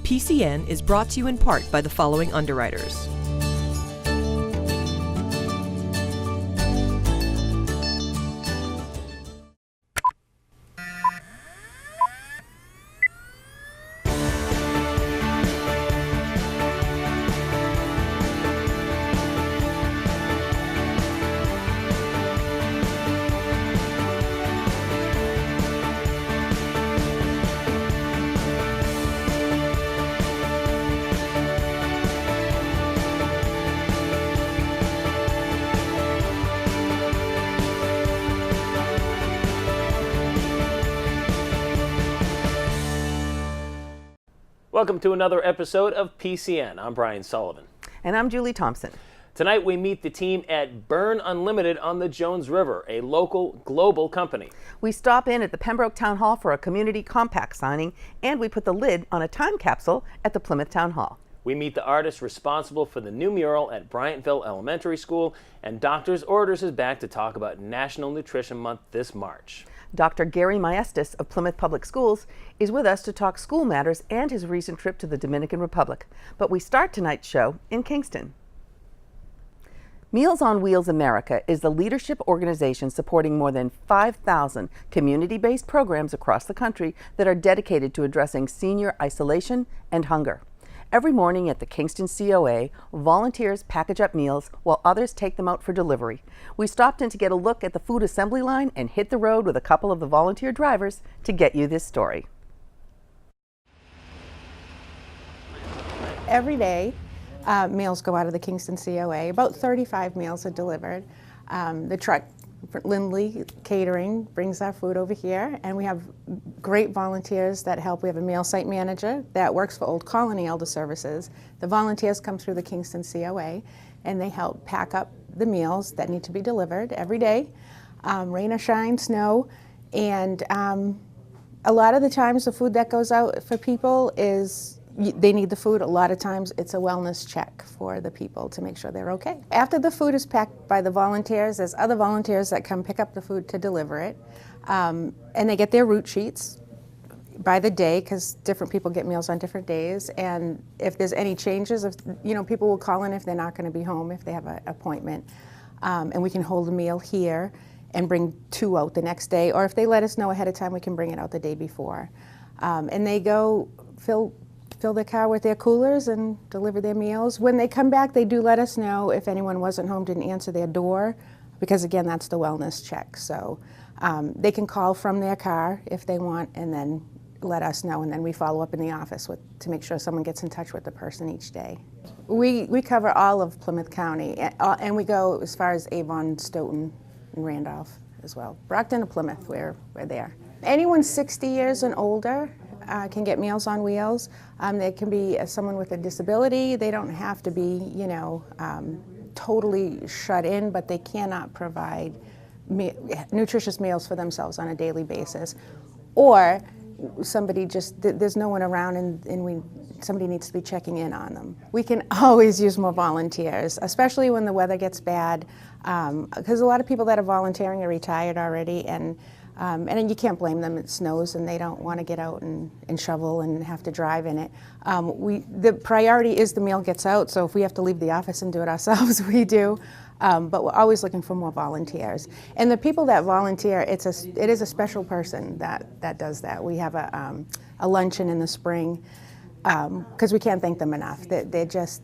PCN is brought to you in part by the following underwriters. Welcome to another episode of PCN. I'm Brian Sullivan. And I'm Julie Thompson. Tonight we meet the team at BERN Unlimited on the Jones River, a local global company. We stop in at the Pembroke Town Hall for a community compact signing, and we put the lid on a time capsule at the Plymouth Town Hall. We meet the artist responsible for the new mural at Bryantville Elementary School, and Doctor's Orders is back to talk about National Nutrition Month this March. Dr. Gary Maestas of Plymouth Public Schools is with us to talk school matters and his recent trip to the Dominican Republic. But we start tonight's show in Kingston. Meals on Wheels America is the leadership organization supporting more than 5,000 community-based programs across the country that are dedicated to addressing senior isolation and hunger. Every morning at the Kingston COA, volunteers package up meals while others take them out for delivery. We stopped in to get a look at the food assembly line and hit the road with a couple of the volunteer drivers to get you this story. Every day, meals go out of the Kingston COA. About 35 meals are delivered. The truck, Lindley Catering, brings our food over here, and we have great volunteers that help. We have a meal site manager that works for Old Colony Elder Services. The volunteers come through the Kingston COA, and they help pack up the meals that need to be delivered every day, rain or shine, snow, and a lot of the times the food that goes out for people is they need the food. A lot of times it's a wellness check for the people to make sure they're okay. After the food is packed by the volunteers, there's other volunteers that come pick up the food to deliver it. And they get their route sheets by the day, because different people get meals on different days. And if there's any changes, people will call in if they're not going to be home, if they have an appointment. And we can hold a meal here and bring 2 out the next day. Or if they let us know ahead of time, we can bring it out the day before. And they go fill their car with their coolers and deliver their meals. When they come back, they do let us know if anyone wasn't home, didn't answer their door, because again, that's the wellness check. So they can call from their car if they want, and then let us know, and then we follow up in the office to make sure someone gets in touch with the person each day. We cover all of Plymouth County, and we go as far as Avon, Stoughton, and Randolph as well. Brockton to Plymouth, we're there. Anyone 60 years and older can get Meals on Wheels. They can be someone with a disability. They don't have to be, totally shut in, but they cannot provide nutritious meals for themselves on a daily basis. Or somebody there's no one around and somebody needs to be checking in on them. We can always use more volunteers, especially when the weather gets bad, because a lot of people that are volunteering are retired already, and you can't blame them. It snows and they don't want to get out and shovel and have to drive in it. The priority is the meal gets out, so if we have to leave the office and do it ourselves, we do. But we're always looking for more volunteers. And the people that volunteer, it is a special person that does that. We have a luncheon in the spring, because we can't thank them enough. They just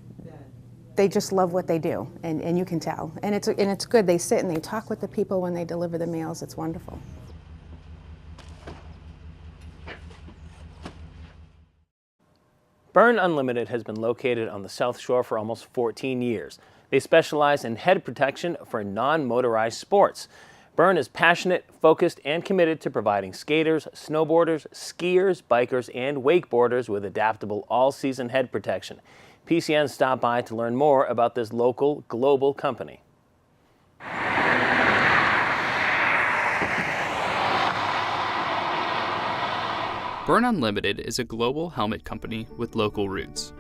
love what they do, and you can tell. And it's good. They sit and they talk with the people when they deliver the meals. It's wonderful. BERN Unlimited has been located on the South Shore for almost 14 years. They specialize in head protection for non-motorized sports. BERN is passionate, focused, and committed to providing skaters, snowboarders, skiers, bikers, and wakeboarders with adaptable all-season head protection. PCN stopped by to learn more about this local, global company. BERN Unlimited is a global helmet company with local roots.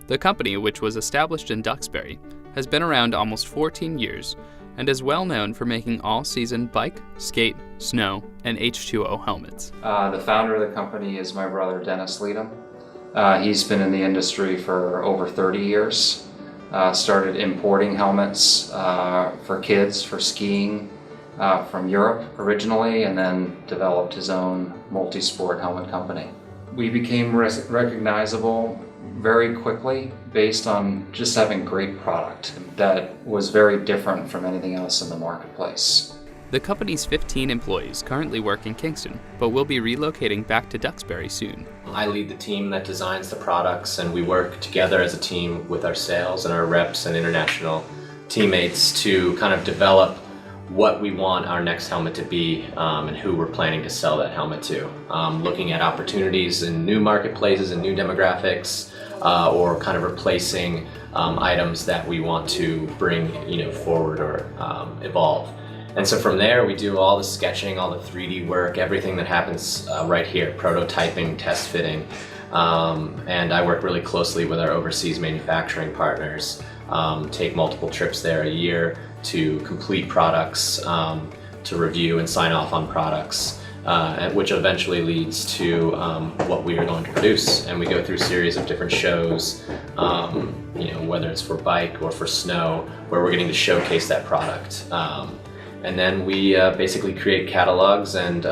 The company, which was established in Duxbury, has been around almost 14 years and is well known for making all-season bike, skate, snow, and H2O helmets. The founder of the company is my brother, Dennis Leadham. He's been in the industry for over 30 years. Started importing helmets for kids for skiing from Europe originally, and then developed his own multi-sport helmet company. We became recognizable very quickly based on just having great product that was very different from anything else in the marketplace. The company's 15 employees currently work in Kingston, but will be relocating back to Duxbury soon. I lead the team that designs the products, and we work together as a team with our sales and our reps and international teammates to kind of develop what we want our next helmet to be and who we're planning to sell that helmet to. Looking at opportunities in new marketplaces and new demographics, or kind of replacing items that we want to bring forward or evolve. And so from there we do all the sketching, all the 3D work, everything that happens right here, prototyping, test fitting, and I work really closely with our overseas manufacturing partners, take multiple trips there a year to complete products, to review and sign off on products, which eventually leads to what we are going to produce. And we go through a series of different shows, whether it's for bike or for snow, where we're getting to showcase that product. And then we basically create catalogs and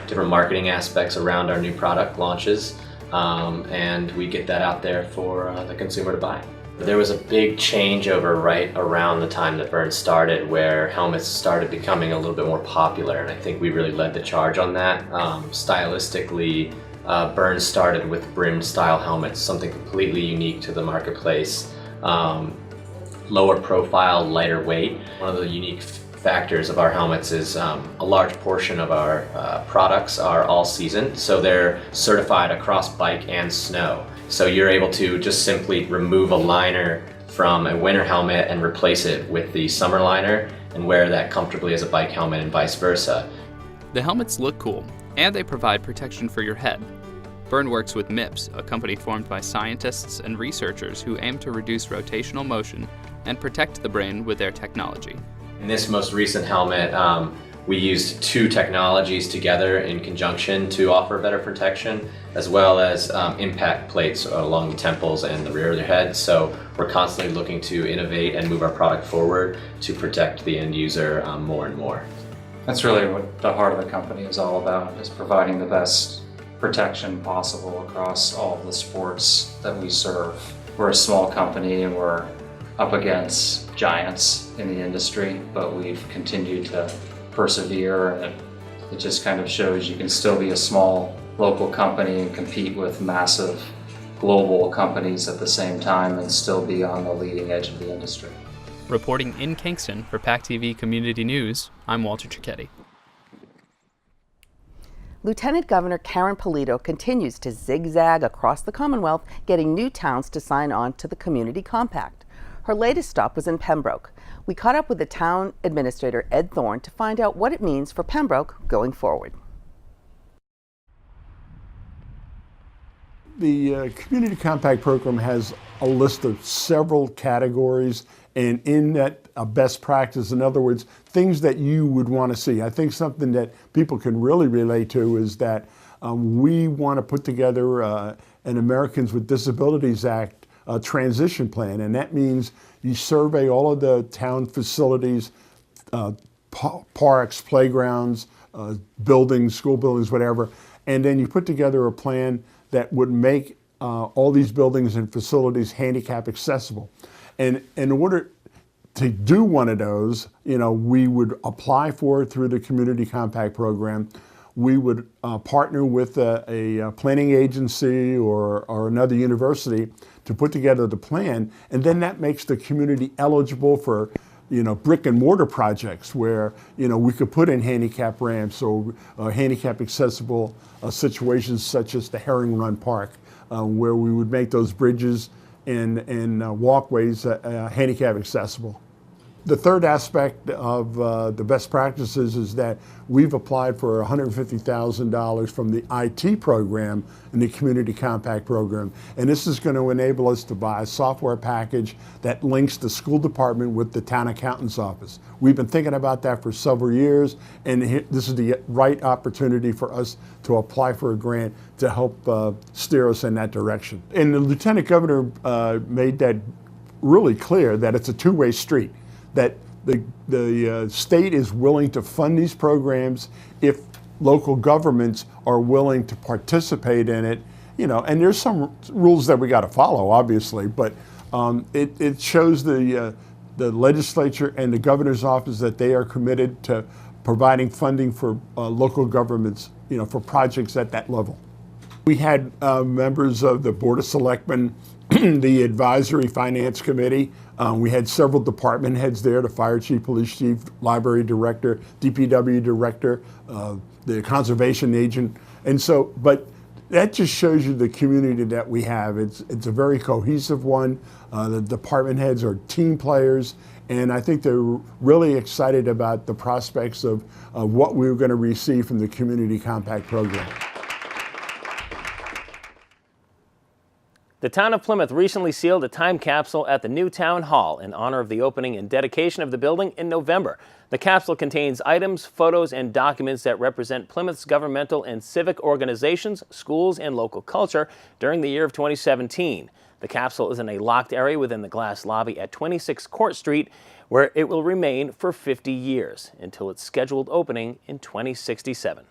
different marketing aspects around our new product launches, and we get that out there for the consumer to buy. There was a big changeover right around the time that BERN started, where helmets started becoming a little bit more popular, and I think we really led the charge on that. Stylistically, BERN started with brimmed style helmets, something completely unique to the marketplace. Lower profile, lighter weight. One of the unique factors of our helmets is a large portion of our products are all season, so they're certified across bike and snow. So you're able to just simply remove a liner from a winter helmet and replace it with the summer liner and wear that comfortably as a bike helmet and vice versa. The helmets look cool, and they provide protection for your head. BERN works with MIPS, a company formed by scientists and researchers who aim to reduce rotational motion and protect the brain with their technology. In this most recent helmet, we used two technologies together in conjunction to offer better protection, as well as impact plates along the temples and the rear of the head. So we're constantly looking to innovate and move our product forward to protect the end user more and more. That's really what the heart of the company is all about, is providing the best protection possible across all of the sports that we serve. We're a small company and we're up against giants in the industry, but we've continued to persevere, and it just kind of shows you can still be a small local company and compete with massive global companies at the same time and still be on the leading edge of the industry. Reporting in Kingston for PACTV Community News, I'm Walter Cicchetti. Lieutenant Governor Karen Polito continues to zigzag across the Commonwealth, getting new towns to sign on to the Community Compact. Her latest stop was in Pembroke. We caught up with the town administrator, Ed Thorne, to find out what it means for Pembroke going forward. The Community Compact program has a list of several categories, and in that best practice, in other words, things that you would want to see. I think something that people can really relate to is that we want to put together an Americans with Disabilities Act transition plan, and that means you survey all of the town facilities, parks, playgrounds, buildings, school buildings, whatever, and then you put together a plan that would make all these buildings and facilities handicap accessible. And in order to do one of those, we would apply for it through the Community Compact program. We would partner with a planning agency or another university to put together the plan, and then that makes the community eligible for brick and mortar projects where we could put in handicap ramps or handicap accessible situations such as the Herring Run Park, where we would make those bridges and walkways handicap accessible. the third aspect of the best practices is that we've applied for $150,000 from the IT program and the Community Compact program. And this is going to enable us to buy a software package that links the school department with the town accountant's office. We've been thinking about that for several years, and this is the right opportunity for us to apply for a grant to help steer us in that direction. And the Lieutenant Governor made that really clear that it's a two-way street, that the state is willing to fund these programs if local governments are willing to participate in it, you know, and there's some rules that we got to follow, obviously, but it shows the legislature and the governor's office that they are committed to providing funding for local governments, you know, for projects at that level. We had members of the Board of Selectmen, the Advisory Finance Committee. We had several department heads there, the fire chief, police chief, library director, DPW director, the conservation agent. And so, but that just shows you the community that we have. It's a very cohesive one. The department heads are team players, and I think they're really excited about the prospects of what we're going to receive from the Community Compact program. The town of Plymouth recently sealed a time capsule at the new town hall in honor of the opening and dedication of the building in November. The capsule contains items, photos, and documents that represent Plymouth's governmental and civic organizations, schools, and local culture during the year of 2017. The capsule is in a locked area within the glass lobby at 26 Court Street, where it will remain for 50 years until its scheduled opening in 2067.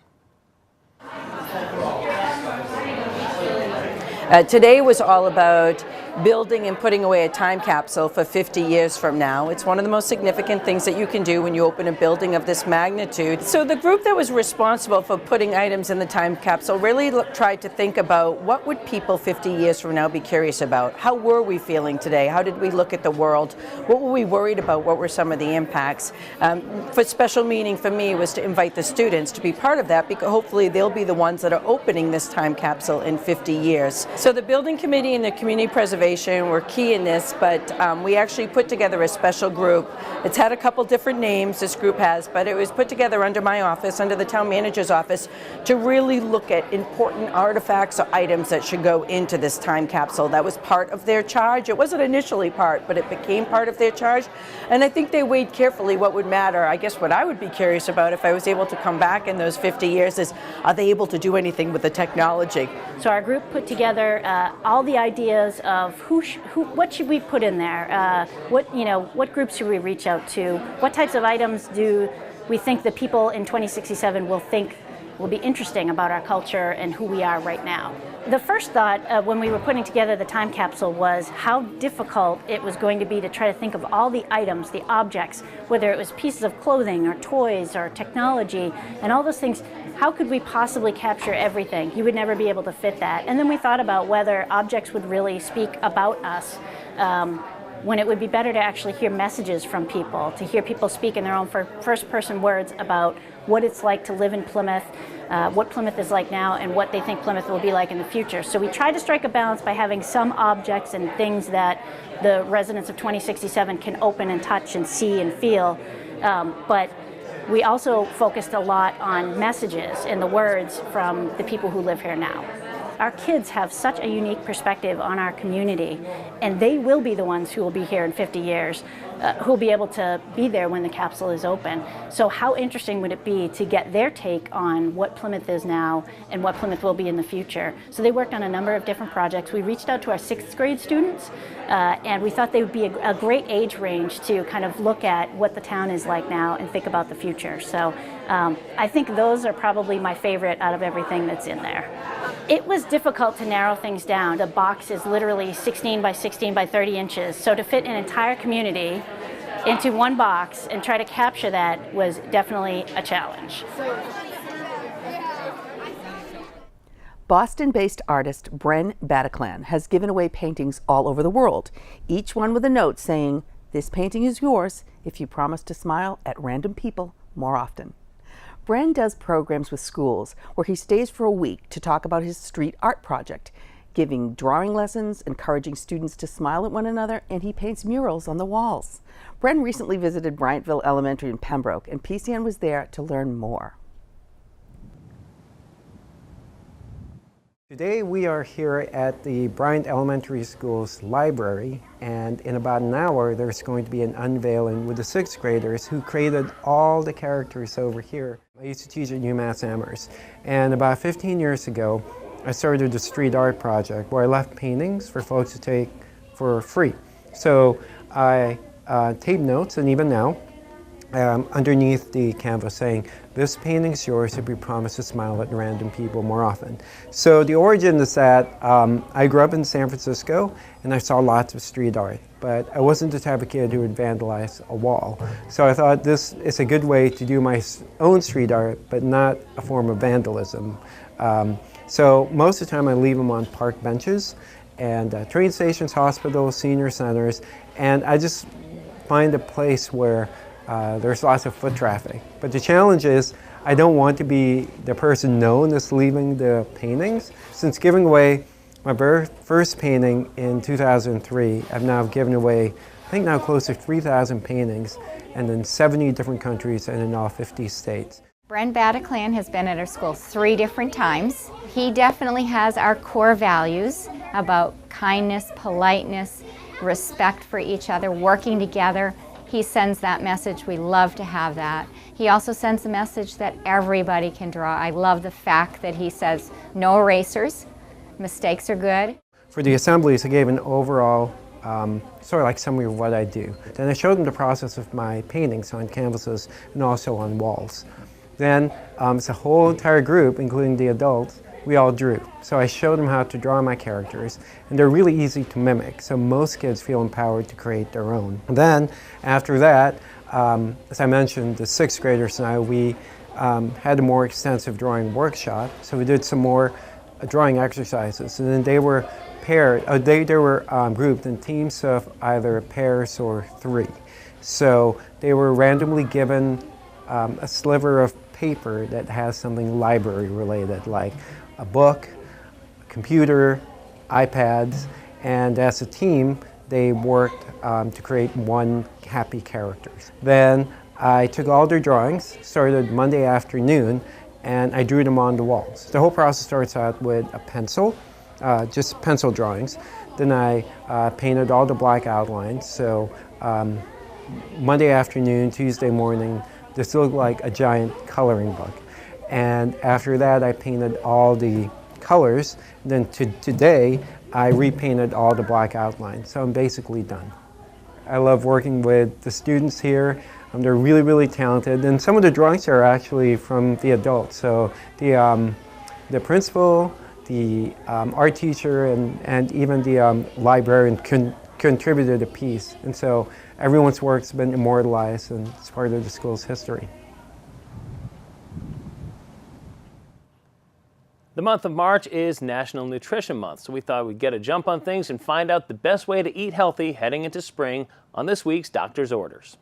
Today was all about building and putting away a time capsule for 50 years from now. It's one of the most significant things that you can do when you open a building of this magnitude. So the group that was responsible for putting items in the time capsule really tried to think about what would people 50 years from now be curious about? How were we feeling today? How did we look at the world? What were we worried about? What were some of the impacts? For special meaning for me was to invite the students to be part of that, because hopefully they'll be the ones that are opening this time capsule in 50 years. So the building committee and the community preservation were key in this, but we actually put together a special group. It's had a couple different names, this group has, but it was put together under my office, under the town manager's office, to really look at important artifacts or items that should go into this time capsule. That was part of their charge. It wasn't initially part, but it became part of their charge. And I think they weighed carefully what would matter. I guess what I would be curious about if I was able to come back in those 50 years is, are they able to do anything with the technology? So our group put together all the ideas of what should we put in there, what groups should we reach out to, what types of items do we think the people in 2067 will be interesting about our culture and who we are right now. The first thought when we were putting together the time capsule was how difficult it was going to be to try to think of all the items, the objects, whether it was pieces of clothing or toys or technology and all those things. How could we possibly capture everything? You would never be able to fit that. And then we thought about whether objects would really speak about us, when it would be better to actually hear messages from people, to hear people speak in their own first-person words about what it's like to live in Plymouth, what Plymouth is like now, and what they think Plymouth will be like in the future. So we tried to strike a balance by having some objects and things that the residents of 2067 can open and touch and see and feel, but we also focused a lot on messages and the words from the people who live here now. Our kids have such a unique perspective on our community, and they will be the ones who will be here in 50 years, who will be able to be there when the capsule is open. So how interesting would it be to get their take on what Plymouth is now and what Plymouth will be in the future? So they worked on a number of different projects. We reached out to our 6th grade students, and we thought they would be a great age range to kind of look at what the town is like now and think about the future. So I think those are probably my favorite out of everything that's in there. It was difficult to narrow things down. The box is literally 16 by 16 by 30 inches. So to fit an entire community into one box and try to capture that was definitely a challenge. Boston-based artist Bren Bataclan has given away paintings all over the world, each one with a note saying, "This painting is yours if you promise to smile at random people more often." Bren does programs with schools where he stays for a week to talk about his street art project. giving drawing lessons, encouraging students to smile at one another, and he paints murals on the walls. Bren recently visited Bryantville Elementary in Pembroke, and PCN was there to learn more. Today we are here at the Bryant Elementary School's library, and in about an hour there's going to be an unveiling with the 6th graders who created all the characters over here. I used to teach at UMass Amherst, and about 15 years ago I started a street art project where I left paintings for folks to take for free. So I taped notes, and even now, underneath the canvas saying, "This painting's yours if you promise to smile at random people more often." So the origin is that I grew up in San Francisco and I saw lots of street art, but I wasn't the type of kid who would vandalize a wall. So I thought this is a good way to do my own street art, but not a form of vandalism. So most of the time I leave them on park benches and train stations, hospitals, senior centers, and I just find a place where there's lots of foot traffic. But the challenge is I don't want to be the person known as leaving the paintings. Since giving away my very first painting in 2003, I've now given away, I think now close to 3,000 paintings, and in 70 different countries and in all 50 states. Bren Bataclan has been at our school 3 different times. He definitely has our core values about kindness, politeness, respect for each other, working together. He sends that message. We love to have that. He also sends a message that everybody can draw. I love the fact that he says no erasers, mistakes are good. For the assemblies, I gave an overall sort of like summary of what I do. Then I showed them the process of my paintings on canvases and also on walls. Then it's a whole entire group, including the adults, we all drew. So I showed them how to draw my characters, and they're really easy to mimic, so most kids feel empowered to create their own. And then, after that, as I mentioned, the 6th graders and I, we had a more extensive drawing workshop, so we did some more drawing exercises, and then they were paired, they were grouped in teams of either pairs or 3. So they were randomly given a sliver of paper that has something library related, like a book, a computer, iPads, and as a team they worked to create one happy character. Then I took all their drawings, started Monday afternoon, and I drew them on the walls. The whole process starts out with a pencil, just pencil drawings. Then I painted all the black outlines, so Monday afternoon, Tuesday morning, this looked like a giant coloring book. And after that, I painted all the colors. Then today, I repainted all the black outlines. So I'm basically done. I love working with the students here. They're really, really talented. And some of the drawings are actually from the adults. So the principal, the art teacher, and even the librarian contributed a piece. And so everyone's work's been immortalized and it's part of the school's history. The month of March is National Nutrition Month, so we thought we'd get a jump on things and find out the best way to eat healthy heading into spring on this week's Doctor's Orders.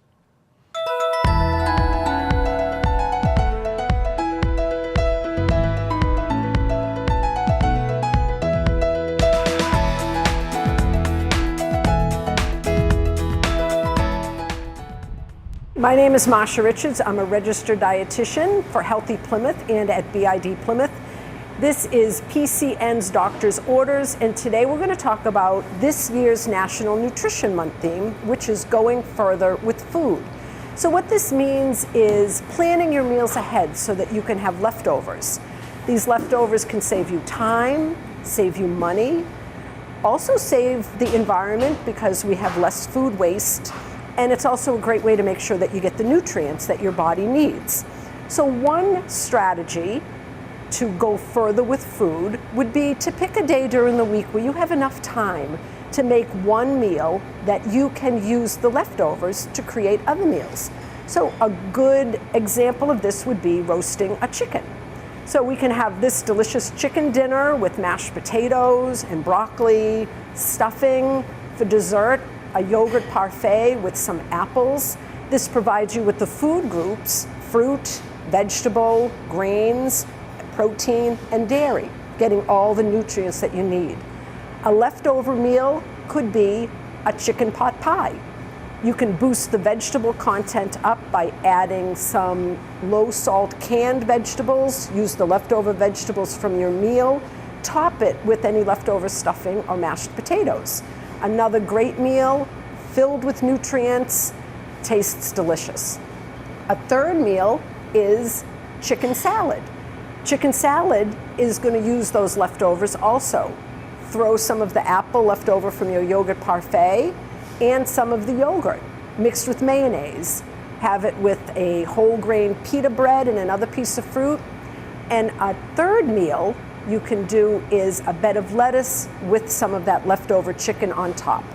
My name is Masha Richards. I'm a registered dietitian for Healthy Plymouth and at BID Plymouth. This is PCN's Doctor's Orders, and today we're going to talk about this year's National Nutrition Month theme, which is going further with food. So what this means is planning your meals ahead so that you can have leftovers. These leftovers can save you time, save you money, also save the environment because we have less food waste. And it's also a great way to make sure that you get the nutrients that your body needs. So one strategy to go further with food would be to pick a day during the week where you have enough time to make one meal that you can use the leftovers to create other meals. So a good example of this would be roasting a chicken. So we can have this delicious chicken dinner with mashed potatoes and broccoli, stuffing. For dessert, a yogurt parfait with some apples. This provides you with the food groups, fruit, vegetable, grains, protein, and dairy, getting all the nutrients that you need. A leftover meal could be a chicken pot pie. You can boost the vegetable content up by adding some low-salt canned vegetables. Use the leftover vegetables from your meal. Top it with any leftover stuffing or mashed potatoes. Another great meal, filled with nutrients, tastes delicious. A third meal is chicken salad. Chicken salad is going to use those leftovers also. Throw some of the apple left over from your yogurt parfait and some of the yogurt mixed with mayonnaise. Have it with a whole grain pita bread and another piece of fruit. And a third meal you can do is a bed of lettuce with some of that leftover chicken on top.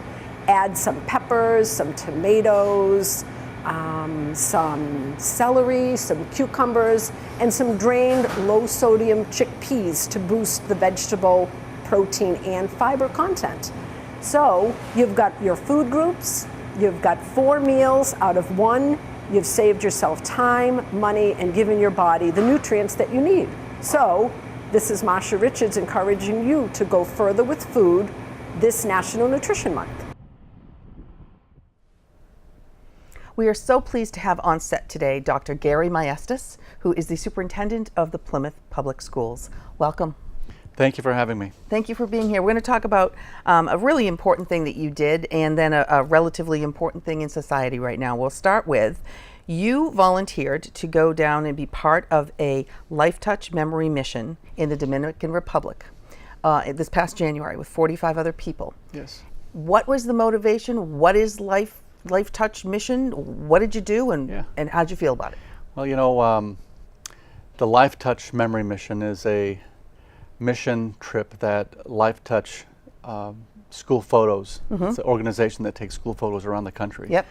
Add some peppers, some tomatoes, some celery, some cucumbers, and some drained low-sodium chickpeas to boost the vegetable protein and fiber content. So you've got your food groups, you've got 4 meals out of 1, you've saved yourself time, money, and given your body the nutrients that you need. So this is Marsha Richards encouraging you to go further with food this National Nutrition Month. We are so pleased to have on set today Dr. Gary Maestas, who is the superintendent of the Plymouth Public Schools. Welcome. Thank you for having me. Thank you for being here. We're going to talk about a really important thing that you did and then a relatively important thing in society right now. We'll start with you volunteered to go down and be part of a Life Touch Memory mission in the Dominican Republic this past January with 45 other people. Yes. What was the motivation? What is Life Touch mission? What did you do and how'd you feel about it? Well, you know, the Life Touch Memory Mission is a mission trip that Life Touch school photos, it's an organization that takes school photos around the country. Yep.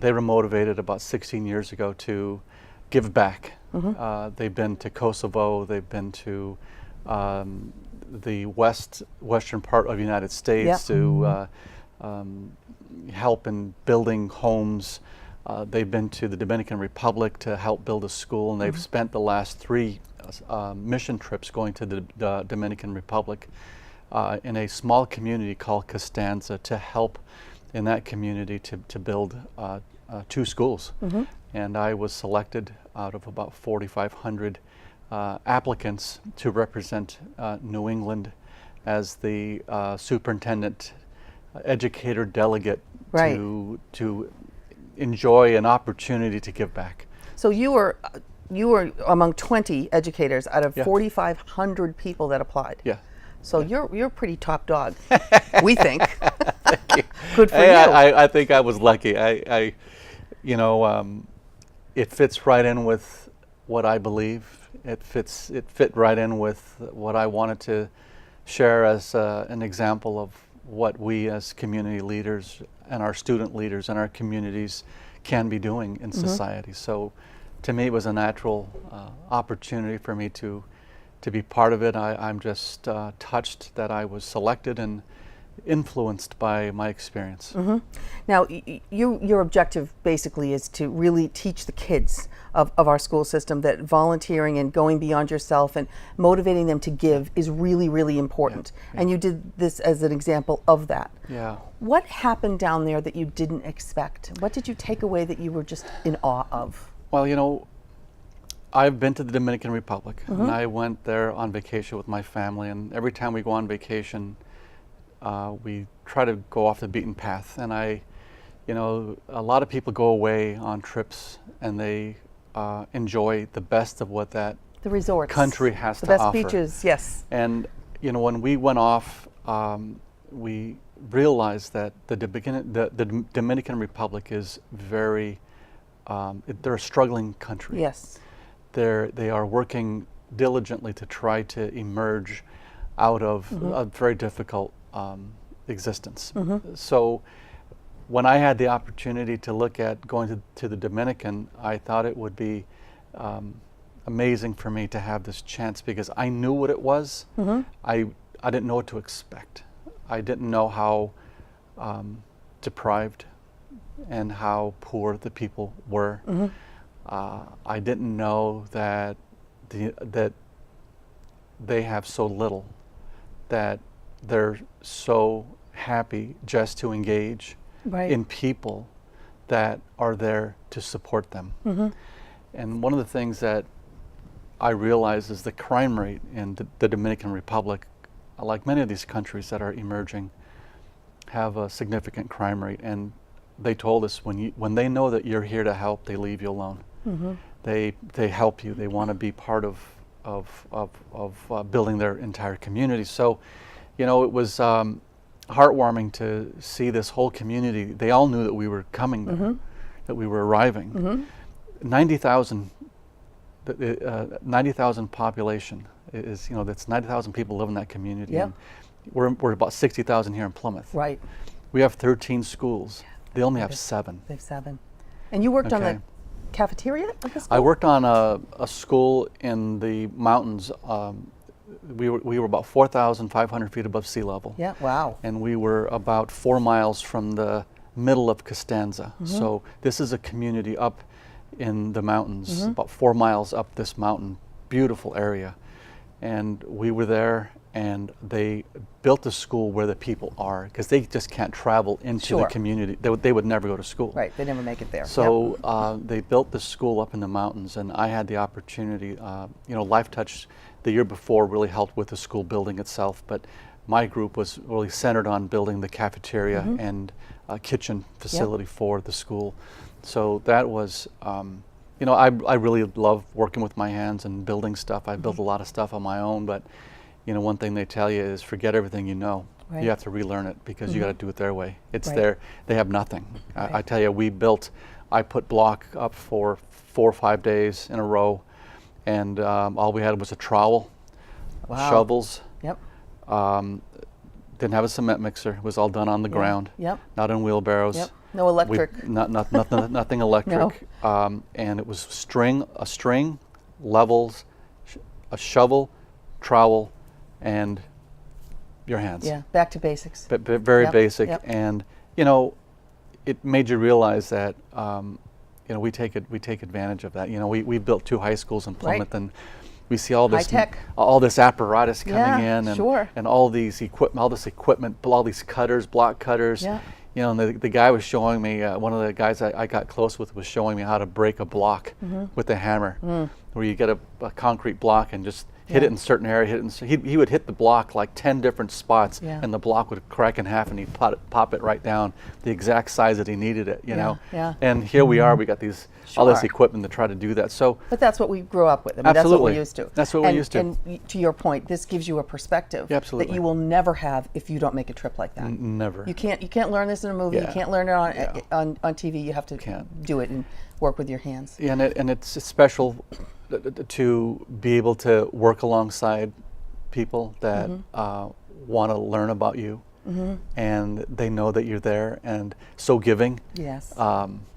They were motivated about 16 years ago to give back. They've been to Kosovo, they've been to the western part of the United States to help in building homes. They've been to the Dominican Republic to help build a school, and they've spent the last 3 mission trips going to the Dominican Republic in a small community called Costanza to help in that community to build 2 schools. And I was selected out of about 4,500 applicants to represent New England as the superintendent educator delegate to enjoy an opportunity to give back. So you were among 20 educators out of 4,500 people that applied. Yeah. So you're pretty top dog, we think. Thank you. Good for you. you. I think I was lucky. It fits right in with what I believe. It fit right in with what I wanted to share as an example of what we as community leaders and our student leaders and our communities can be doing in society. So to me, it was a natural opportunity for me to be part of it. I'm just touched that I was selected and influenced by my experience. Now, your objective basically is to really teach the kids of our school system that volunteering and going beyond yourself and motivating them to give is really, really important. And you did this as an example of that. Yeah. What happened down there that you didn't expect? What did you take away that you were just in awe of? Well, you know, I've been to the Dominican Republic, and I went there on vacation with my family, and every time we go on vacation, we try to go off the beaten path. And a lot of people go away on trips and they enjoy the best of what that the resorts, country has to offer. The offer. best beaches, yes. And when we went off, we realized that the Dominican Republic is very, they're a struggling country. Yes. They are working diligently to try to emerge out of a very difficult existence. So when I had the opportunity to look at going to the Dominican, I thought it would be amazing for me to have this chance because I knew what it was. I didn't know what to expect. I didn't know how deprived and how poor the people were. I didn't know that that they have so little that they're so happy just to engage in people that are there to support them. And one of the things that I realize is the crime rate in the Dominican Republic, like many of these countries that are emerging, have a significant crime rate. And they told us when they know that you're here to help, they leave you alone. They help you. They want to be part of building their entire community. So, you know, it was heartwarming to see this whole community. They all knew that we were coming there, that we were arriving. 90,000 population is, you know, that's 90,000 people live in that community. And we're about 60,000 here in Plymouth. Right. We have 13 schools. They only have 7. They have 7. And you worked on the cafeteria of the school? I worked on a school in the mountains. We were about 4,500 feet above sea level. Yeah, wow. And we were about 4 miles from the middle of Costanza. So this is a community up in the mountains, about 4 miles up this mountain, beautiful area. And we were there, and they built the school where the people are, because they just can't travel into the community. They would never go to school. Right, they never make it there. So they built the school up in the mountains, and I had the opportunity, you know, Life Touch the year before really helped with the school building itself, but my group was really centered on building the cafeteria and a kitchen facility for the school. So that was, you know, I really love working with my hands and building stuff. I built a lot of stuff on my own, but you know, one thing they tell you is forget everything you know. You have to relearn it, because you got to do it their way. It's their, they have nothing. I tell you, I put block up for 4 or 5 days in a row, and all we had was a trowel, shovels. Didn't have a cement mixer. It was all done on the ground, not in wheelbarrows. No electric. Nothing electric. And it was a string, levels, a shovel, trowel, and your hands. Yeah, back to basics. But very basic. And you know, it made you realize that you know, we take advantage of that. You know, we built 2 high schools in Plymouth, and we see all this all this apparatus coming in, and all this equipment, all these cutters, block cutters. You know, and the guy was showing me, one of the guys I got close with was showing me how to break a block with a hammer, where you get a concrete block and just hit it in a certain area. He would hit the block like 10 different spots, and the block would crack in half, and he'd pop it right down the exact size that he needed it, you know. And here we are, we got all this equipment to try to do that. So, but that's what we grew up with. I mean, that's what we're used to. That's what we're used to. And to your point, this gives you a perspective that you will never have if you don't make a trip like that. Never. You can't learn this in a movie. You can't learn it on TV. You have to do it and work with your hands. Yeah, and it's special to be able to work alongside people that want to learn about you, and they know that you're there, and so giving. Yes.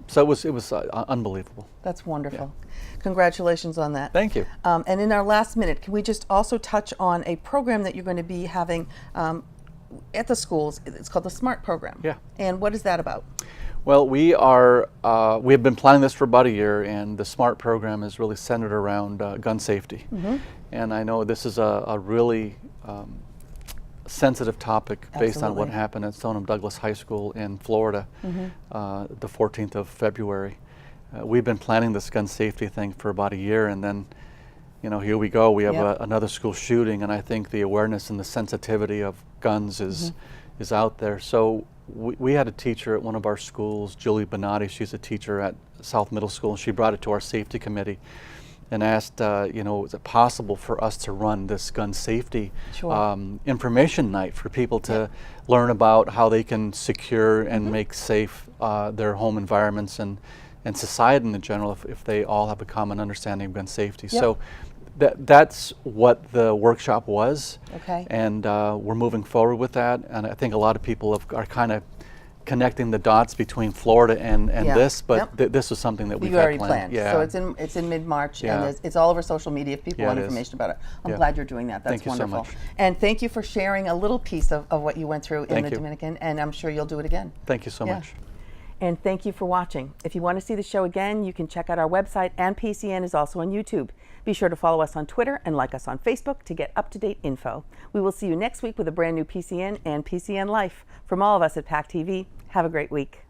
So it was unbelievable. That's wonderful. Congratulations on that. Thank you. And in our last minute, can we just also touch on a program that you're going to be having at the schools? It's called the SMART program. Yeah. And what is that about? Well, we have been planning this for about a year, and the SMART program is really centered around gun safety. And I know this is a really sensitive topic based on what happened at Stoneham Douglas High School in Florida, the 14th of February. We've been planning this gun safety thing for about a year, and then, you know, here we go. We have another school shooting, and I think the awareness and the sensitivity of guns is out there. So we had a teacher at one of our schools, Julie Bonatti. She's a teacher at South Middle School, and she brought it to our safety committee and asked, you know, is it possible for us to run this gun safety information night for people to learn about how they can secure and make safe their home environments and society in general if they all have a common understanding of gun safety. So that's what the workshop was. And we're moving forward with that, and I think a lot of people are kind of connecting the dots between Florida and this, but this was something that we've already planned. So it's in mid-March, and it's all over social media if people want information about it. I'm glad you're doing that. That's wonderful. Thank you so much. And thank you for sharing a little piece of what you went through in the Dominican, and I'm sure you'll do it again. Thank you so much. And thank you for watching. If you want to see the show again, you can check out our website, and PCN is also on YouTube. Be sure to follow us on Twitter and like us on Facebook to get up-to-date info. We will see you next week with a brand new PCN and PCN Life. From all of us at PACTV, have a great week.